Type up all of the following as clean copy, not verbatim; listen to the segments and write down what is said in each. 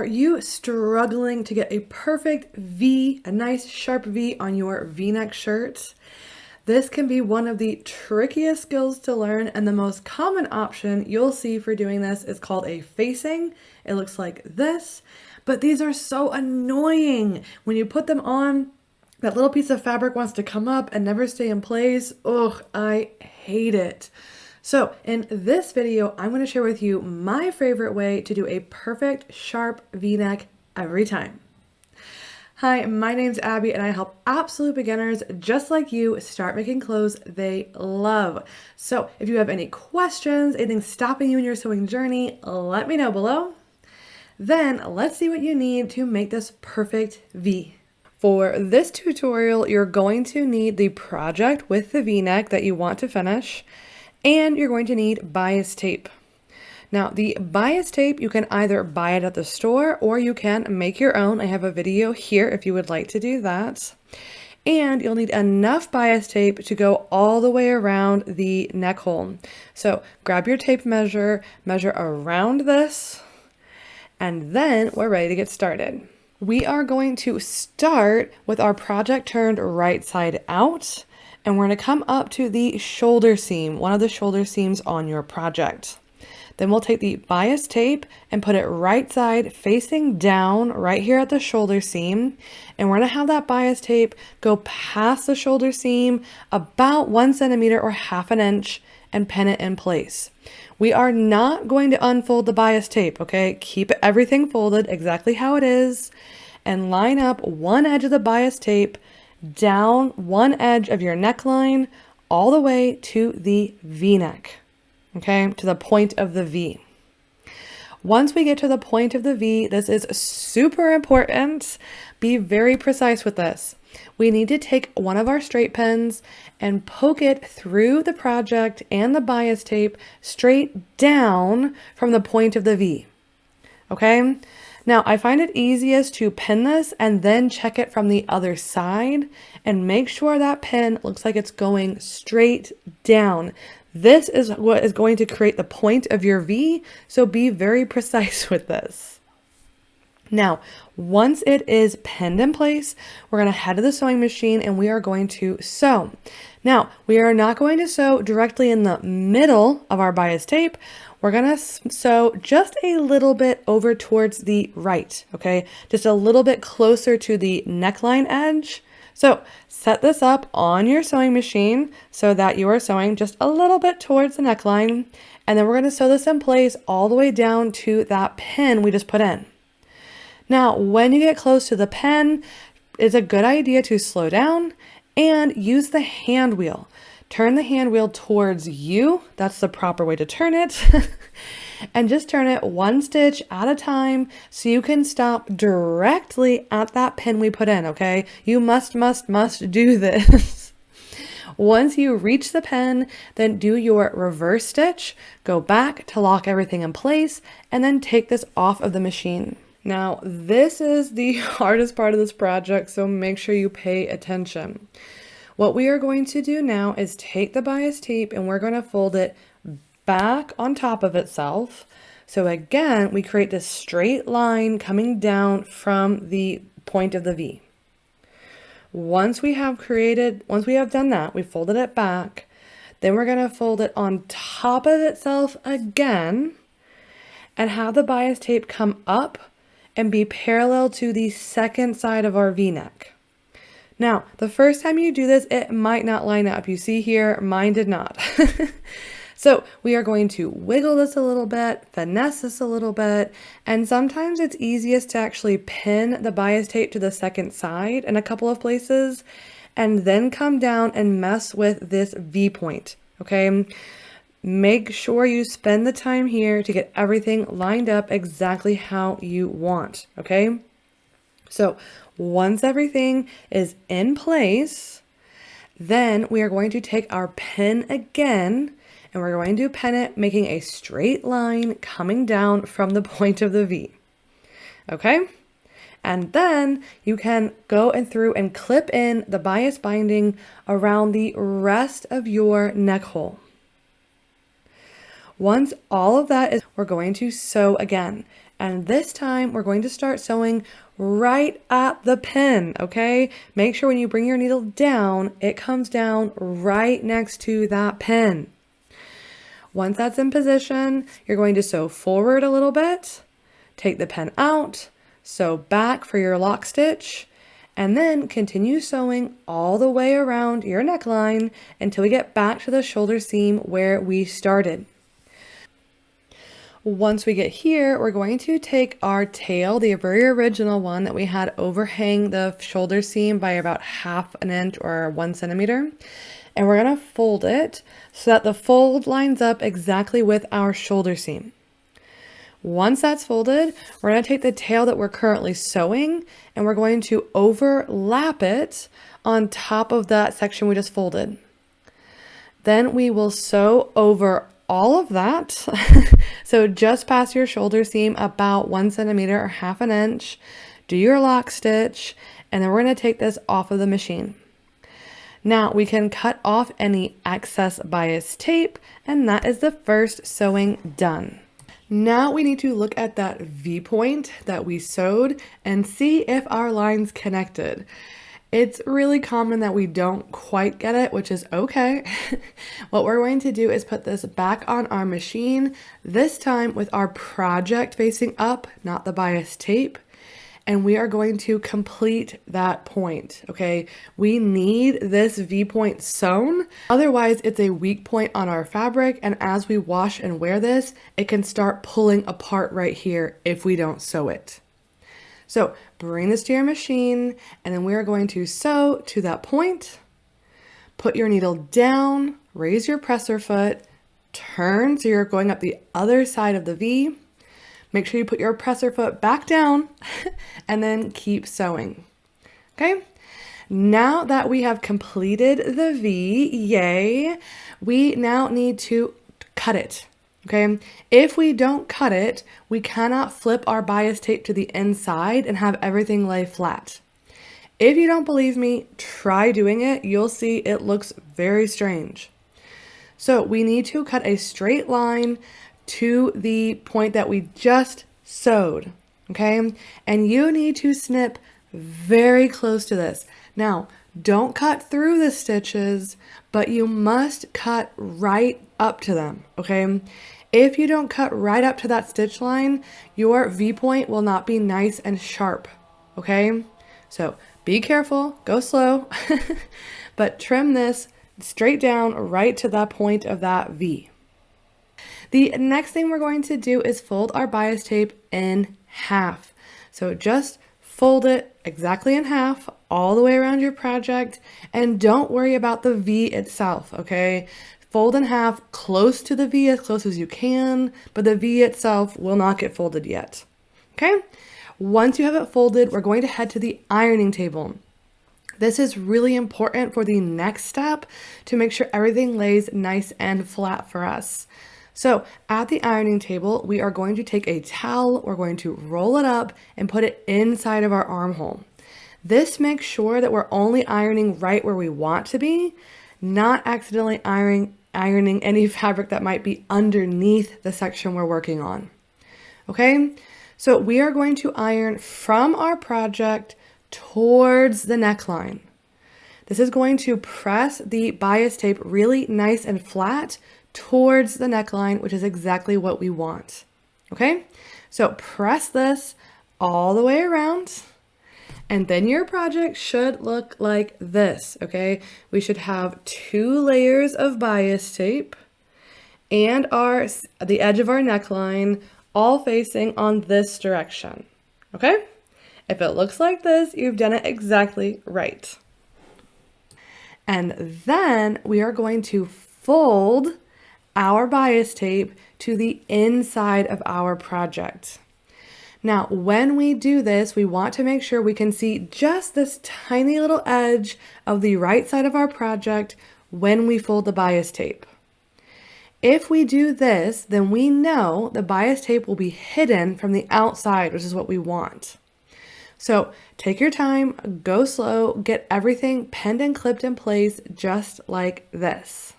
Are you struggling to get a perfect V, a nice sharp V on your V-neck shirts? This can be one of the trickiest skills to learn, and the most common option you'll see for doing this is called a facing. It looks like this, but these are so annoying. When you put them on, that little piece of fabric wants to come up and never stay in place. Ugh, I hate it. So in this video, I'm going to share with you my favorite way to do a perfect sharp V-neck every time. Hi, my name's Abby and I help absolute beginners just like you start making clothes they love. So if you have any questions, anything stopping you in your sewing journey, let me know below. Then let's see what you need to make this perfect V. For this tutorial, you're going to need the project with the V-neck that you want to finish, and you're going to need bias tape. Now, the bias tape, you can either buy it at the store or you can make your own. I have a video here if you would like to do that. And you'll need enough bias tape to go all the way around the neck hole. So grab your tape measure, measure around this, and then we're ready to get started. We are going to start with our project turned right side out, and we're going to come up to the shoulder seam, one of the shoulder seams on your project. Then we'll take the bias tape and put it right side facing down right here at the shoulder seam. And we're going to have that bias tape go past the shoulder seam about 1 centimeter or ½ an inch and pin it in place. We are not going to unfold the bias tape, okay? Keep everything folded exactly how it is and line up one edge of the bias tape down one edge of your neckline all the way to the V-neck, okay, to the point of the V. Once we get to the point of the V, this is super important. Be very precise with this. We need to take one of our straight pins and poke it through the project and the bias tape straight down from the point of the V, okay? Now, I find it easiest to pin this and then check it from the other side and make sure that pin looks like it's going straight down. This is what is going to create the point of your V, so be very precise with this. Now, once it is pinned in place, we're going to head to the sewing machine and we are going to sew. Now, we are not going to sew directly in the middle of our bias tape. We're going to sew just a little bit over towards the right, okay? Just a little bit closer to the neckline edge. So set this up on your sewing machine so that you are sewing just a little bit towards the neckline. And then we're going to sew this in place all the way down to that pin we just put in. Now, when you get close to the pin, it's a good idea to slow down and use the hand wheel. Turn the hand wheel towards you. That's the proper way to turn it. And just turn it one stitch at a time so you can stop directly at that pin we put in, okay? You must do this. Once you reach the pin, then do your reverse stitch, go back to lock everything in place, and then take this off of the machine. Now, this is the hardest part of this project, so make sure you pay attention. What we are going to do now is take the bias tape and we're going to fold it back on top of itself. So again, we create this straight line coming down from the point of the V. Once we have done that, we folded it back, then we're going to fold it on top of itself again and have the bias tape come up and be parallel to the second side of our V-neck. Now, the first time you do this, it might not line up. You see here, mine did not. So we are going to wiggle this a little bit, finesse this a little bit, and sometimes it's easiest to actually pin the bias tape to the second side in a couple of places, and then come down and mess with this V point, okay? Make sure you spend the time here to get everything lined up exactly how you want, okay? So once everything is in place, then we are going to take our pin again and we're going to pin it, making a straight line coming down from the point of the V, okay? And then you can go through and clip in the bias binding around the rest of your neck hole. Once all of that is, we're going to sew again. And this time we're going to start sewing right at the pin, okay? Make sure when you bring your needle down, it comes down right next to that pin. Once that's in position, you're going to sew forward a little bit, take the pin out, sew back for your lock stitch, and then continue sewing all the way around your neckline until we get back to the shoulder seam where we started. Once we get here, we're going to take our tail, the very original one that we had overhang the shoulder seam by about 1/2 inch or 1 centimeter, and we're going to fold it so that the fold lines up exactly with our shoulder seam. Once that's folded, we're going to take the tail that we're currently sewing and we're going to overlap it on top of that section we just folded. Then we will sew over all of that. So just past your shoulder seam about 1 centimeter or 1/2 inch, do your lock stitch, and then we're going to take this off of the machine. Now we can cut off any excess bias tape, and that is the first sewing done. Now we need to look at that V point that we sewed and see if our lines connected. It's really common that we don't quite get it, which is okay. What we're going to do is put this back on our machine, this time with our project facing up, not the bias tape. And we are going to complete that point, okay? We need this V point sewn, otherwise it's a weak point on our fabric, and as we wash and wear this, it can start pulling apart right here if we don't sew it. So bring this to your machine, and then we are going to sew to that point, put your needle down, raise your presser foot, turn so you're going up the other side of the V. Make sure you put your presser foot back down and then keep sewing. Okay, now that we have completed the V, yay, we now need to cut it. Okay, if we don't cut it, we cannot flip our bias tape to the inside and have everything lay flat. If you don't believe me, try doing it. You'll see it looks very strange. So we need to cut a straight line to the point that we just sewed, okay? And you need to snip very close to this. Now, don't cut through the stitches, but you must cut right up to them, okay? If you don't cut right up to that stitch line, your V point will not be nice and sharp, okay? So be careful, go slow, but trim this straight down right to that point of that V. The next thing we're going to do is fold our bias tape in half. So just fold it exactly in half all the way around your project, and don't worry about the V itself, okay? Fold in half close to the V as close as you can, but the V itself will not get folded yet, okay? Once you have it folded, we're going to head to the ironing table. This is really important for the next step to make sure everything lays nice and flat for us. So at the ironing table, we are going to take a towel, we're going to roll it up and put it inside of our armhole. This makes sure that we're only ironing right where we want to be, not accidentally ironing any fabric that might be underneath the section we're working on. Okay, so we are going to iron from our project towards the neckline. This is going to press the bias tape really nice and flat towards the neckline, which is exactly what we want. Okay, so press this all the way around, and then your project should look like this. Okay, we should have 2 layers of bias tape and the edge of our neckline all facing on this direction. Okay, if it looks like this, you've done it exactly right. And then we are going to fold our bias tape to the inside of our project. Now, when we do this, we want to make sure we can see just this tiny little edge of the right side of our project when we fold the bias tape. If we do this, then we know the bias tape will be hidden from the outside, which is what we want. So take your time, go slow, get everything pinned and clipped in place just like this.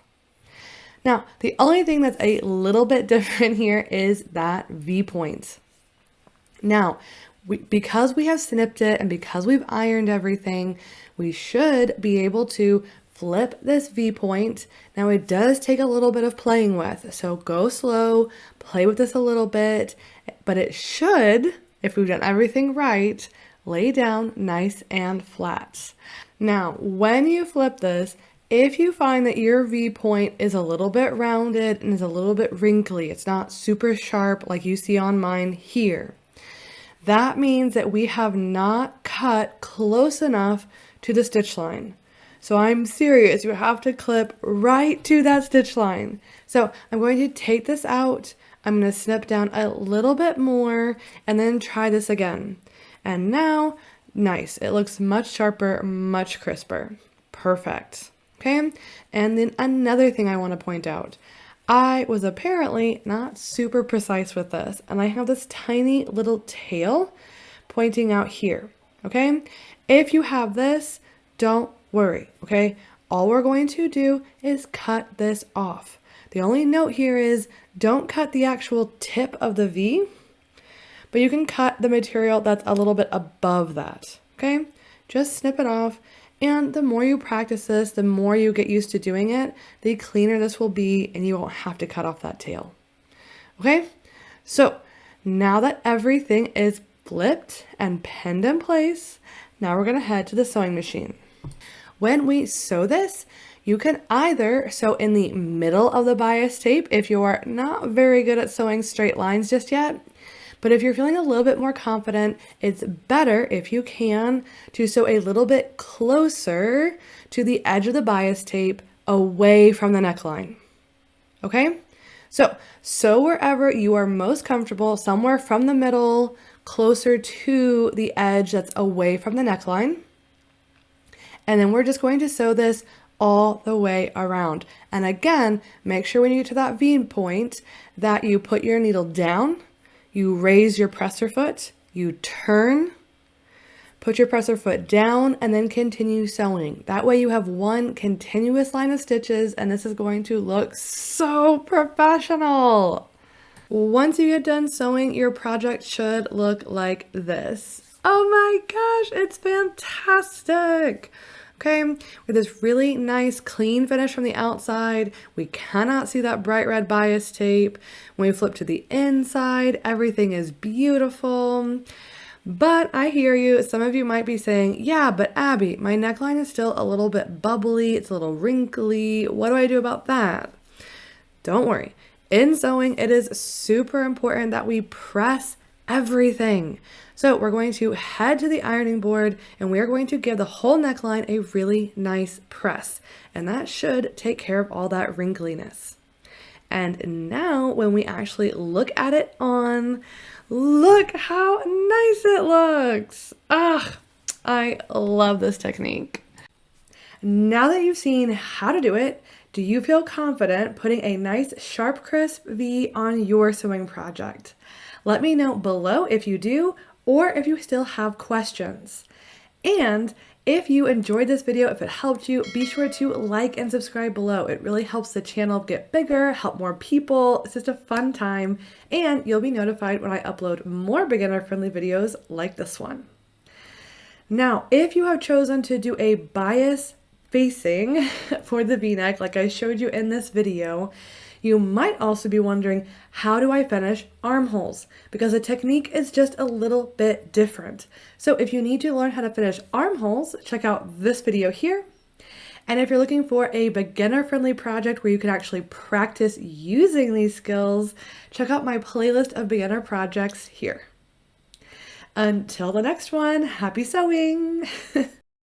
Now, the only thing that's a little bit different here is that V point. Now, because we have snipped it and because we've ironed everything, we should be able to flip this V point. Now it does take a little bit of playing with, so go slow, play with this a little bit, but it should, if we've done everything right, lay down nice and flat. Now, when you flip this, if you find that your V point is a little bit rounded and is a little bit wrinkly, it's not super sharp like you see on mine here, that means that we have not cut close enough to the stitch line. So I'm serious, you have to clip right to that stitch line. So I'm going to take this out, I'm going to snip down a little bit more and then try this again. And now, nice, it looks much sharper, much crisper. Perfect. Okay, and then another thing I want to point out. I was apparently not super precise with this, and I have this tiny little tail pointing out here, okay? If you have this, don't worry, okay? All we're going to do is cut this off. The only note here is don't cut the actual tip of the V, but you can cut the material that's a little bit above that, okay? Just snip it off. And the more you practice this, the more you get used to doing it, the cleaner this will be and you won't have to cut off that tail. Okay, so now that everything is flipped and pinned in place, now we're going to head to the sewing machine. When we sew this, you can either sew in the middle of the bias tape if you are not very good at sewing straight lines just yet. But if you're feeling a little bit more confident, it's better if you can to sew a little bit closer to the edge of the bias tape away from the neckline. Okay? So sew wherever you are most comfortable, somewhere from the middle, closer to the edge that's away from the neckline. And then we're just going to sew this all the way around. And again, make sure when you get to that V point that you put your needle down, you raise your presser foot, you turn, put your presser foot down, and then continue sewing. That way you have one continuous line of stitches, and this is going to look so professional. Once you get done sewing, your project should look like this. Oh my gosh, it's fantastic. Okay, with this really nice clean finish from the outside, we cannot see that bright red bias tape. When we flip to the inside, everything is beautiful. But I hear you, some of you might be saying, yeah, but Abby, my neckline is still a little bit bubbly, it's a little wrinkly. What do I do about that? Don't worry. In sewing, it is super important that we press everything. So we're going to head to the ironing board and we are going to give the whole neckline a really nice press. And that should take care of all that wrinkliness. And now when we actually look at it on, look how nice it looks. Ah, I love this technique. Now that you've seen how to do it, do you feel confident putting a nice sharp crisp V on your sewing project? Let me know below if you do, or if you still have questions. And if you enjoyed this video, if it helped you, be sure to like and subscribe below. It really helps the channel get bigger, help more people. It's just a fun time, and you'll be notified when I upload more beginner-friendly videos like this one. Now, if you have chosen to do a bias facing for the V-neck like I showed you in this video, you might also be wondering, how do I finish armholes? Because the technique is just a little bit different. So if you need to learn how to finish armholes, check out this video here. And if you're looking for a beginner-friendly project where you can actually practice using these skills, check out my playlist of beginner projects here. Until the next one, happy sewing!